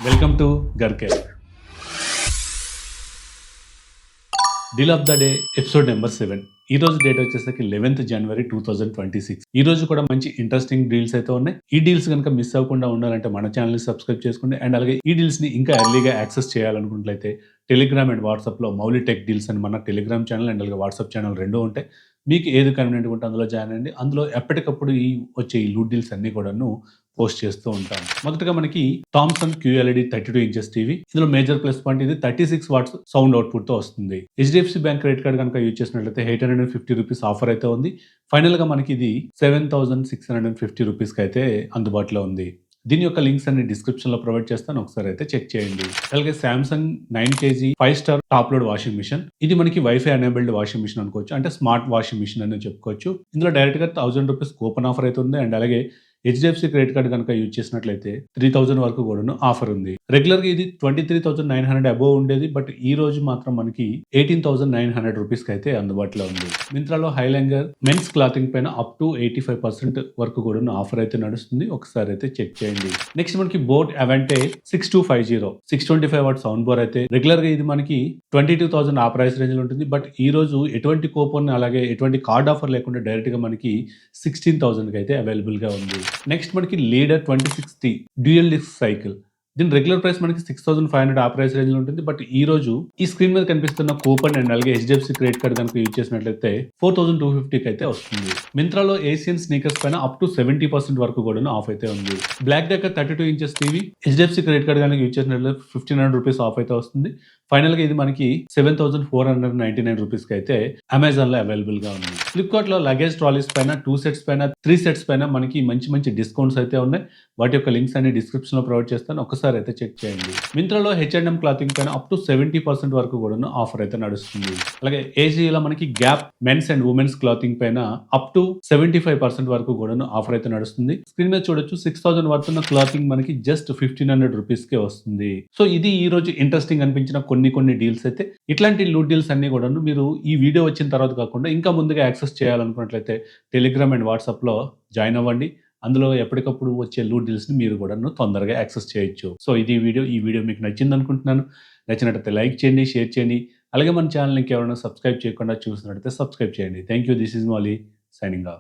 Welcome to గర్కే deal of the day episode number 7. ఈ రోజు డేట్ వచ్చేసరికి 11th January 2026. ఈ రోజు కూడా మంచి ఇంట్రెస్టింగ్ డీల్స్ అయితే ఉన్నాయి. ఈ డీల్స్ కనుక మిస్ అవ్వకుండా ఉండాలంటే మన ఛానల్ ని సబ్స్క్రైబ్ చేసుకోండి. అండ్ అలాగే ఈ డీల్స్ ని ఇంకా ఎర్లీగా యాక్సెస్ చేయాలనుకున్నట్లయితే టెలిగ్రామ్ అండ్ వాట్సాప్ లో మౌలి టెక్ డీల్స్ అని మన టెలిగ్రామ్ ఛానల్ అండ్ అలాగే వాట్సాప్ ఛానల్ రెండూ ఉంటాయి. మీకు ఏది కన్వీనియంట్ ఉంటే అందులో జాయిన్ అయ్యండి. అందులో ఎప్పటికప్పుడు వచ్చే ఈ లూట్ డీల్స్ అన్ని కూడాను పోస్ట్ చేస్తూ ఉంటాను. మొదటగా మనకి థామ్సన్ QLED 32 ఇంచెస్ టీవీ. ఇందులో మేజర్ ప్లస్ పాయింట్ ఇది 36 వాట్స్ సౌండ్ అవుట్పుట్ తో వస్తుంది. HDFC బ్యాంక్ క్రెడిట్ కార్డ్ కనుక యూజ్ చేసినట్లయితే 850 రూపీస్ ఆఫర్ అయితే ఉంది. ఫైనల్ గా మనకి ఇది 7650 రూపీస్ కి అయితే అందుబాటులో ఉంది. దీని యొక్క లింక్స్ అన్ని డిస్క్రిప్షన్ లో ప్రొవైడ్ చేస్తాను, ఒకసారి అయితే చెక్ చేయండి. అలాగే Samsung 9 kg 5 star top load washing machine. ఇది మనకి వైఫై ఎనేబుల్డ్ వాషింగ్ మిషన్ అనుకోవచ్చు, అంటే స్మార్ట్ వాషింగ్ మిషన్ అని చెప్పుకోవచ్చు. ఇందులో డైరెక్ట్ గా 1000 రూపీస్ కూపన్ ఆఫర్ అయితే ఉంది. అండ్ అలాగే HDFC క్రెడిట్ కార్డ్ కనుక యూజ్ చేసినట్లయితే 3000 వరకు కూడా ఆఫర్ ఉంది. రెగ్యులర్ గా ఇది 23,900 అబోవ్ ఉండేది, బట్ ఈ రోజు మాత్రం మనకి 18,900 రూపీస్ కి అయితే అందుబాటులో ఉంది. మింత్రాలో హైలెంగర్ మెన్స్ క్లాతింగ్ పైన అప్ టు 85% వరకు కూడా ఆఫర్ అయితే నడుస్తుంది, ఒకసారి అయితే చెక్ చేయండి. నెక్స్ట్ మనకి బోట్ అవెంటే 6250 625 వాట్ సౌండ్ బోర్ అయితే రెగ్యులర్ గా ఇది మనకి 22,000 ఆ ప్రైస్ రేంజ్ లో ఉంటుంది. బట్ ఈ రోజు ఎటువంటి కూపన్ అలాగే ఎటువంటి కార్డ్ ఆఫర్ లేకుండా డైరెక్ట్ గా మనకి 16,000 కి అయితే అవైలబుల్ గా ఉంది. నెక్స్ట్ మనకి లీడర్ 2060 డ్యూయల్ డిస్క్ సైకిల్. దీని రెగ్యులర్ ప్రైస్ మనకి 6,500 ఆ ప్రైస్ రేంజ్ లో ఉంటుంది. బట్ ఈ రోజు ఈ స్క్రీన్ మీద కనిపిస్తున్న కూపన్ అండ్ అలాగే HDFC క్రెడిట్ కార్డ్ కనుక యూజ్ చేసినట్లయితే 4,250 కి అయితే వస్తుంది. మింత్రాలో ఏషియన్ స్నీకర్స్ పైన అప్ టు 70% వరకు కూడా ఆఫ్ అయితే ఉంది. Black Decker 32 inches TV HDFC credit card కనుక యూజ్ చేసినట్లయితే 1,500 రూపీస్ ఆఫ్ అయితే వస్తుంది. ఫైనల్ గా ఇది మనకి 7,499 రూపీస్ కి అయితే అమెజాన్ లో అవైలబుల్ గా ఉంది. ఫ్లిప్కార్ట్ లో లగేజ్ ట్రాలీస్ పైన 2 సెట్స్ పైన 3 సెట్స్ పైన మనకి మంచి మంచి డిస్కౌంట్స్ అయితే ఉన్నాయి. వాటి యొక్క లింక్స్ అన్ని డిస్క్రిప్షన్ లో ప్రొవైడ్ చేస్తాను, ఒకసారి అయితే చెక్ చేయండి. మింత్రాలో H&M క్లాతింగ్ పైన అప్ టు 70% వరకు కూడా ఆఫర్ అయితే నడుస్తుంది. అలాగే ఏజీలో మనకి Gap men's and women's clothing పైన అప్ టు 75% వరకు కూడా ఆఫర్ అయితే నడుస్తుంది. స్క్రీన్ మీద చూడొచ్చు 6,000 వర్త్ ఉన్న క్లాతింగ్ మనకి జస్ట్ 1,500 రూపీస్ కే వస్తుంది. సో ఇది ఈ రోజు ఇంట్రెస్టింగ్ అనిపించిన కొన్ని డీల్స్ అయితే. ఇట్లాంటి లూట్ డీల్స్ అన్ని కూడా మీరు ఈ వీడియో వచ్చిన తర్వాత కాకుండా ఇంకా ముందుగా యాక్సెస్ చేయాలనుకున్నట్లయితే టెలిగ్రామ్ అండ్ వాట్సాప్ లో జాయిన్ అవ్వండి. అందులో ఎప్పటికప్పుడు వచ్చే లూట్ డీల్స్ ని మీరు కూడా తొందరగా యాక్సెస్ చేయొచ్చు. సో ఇది ఈ వీడియో మీకు నచ్చింది అనుకుంటున్నాను. నచ్చినట్లయితే లైక్ చేయండి, షేర్ చేయండి. అలాగే మన ఛానల్ ఇంకెవరైనా సబ్స్క్రైబ్ చేయకుండా చూసినట్లయితే సబ్స్క్రైబ్ చేయండి. Thank you. This is Mouli signing off.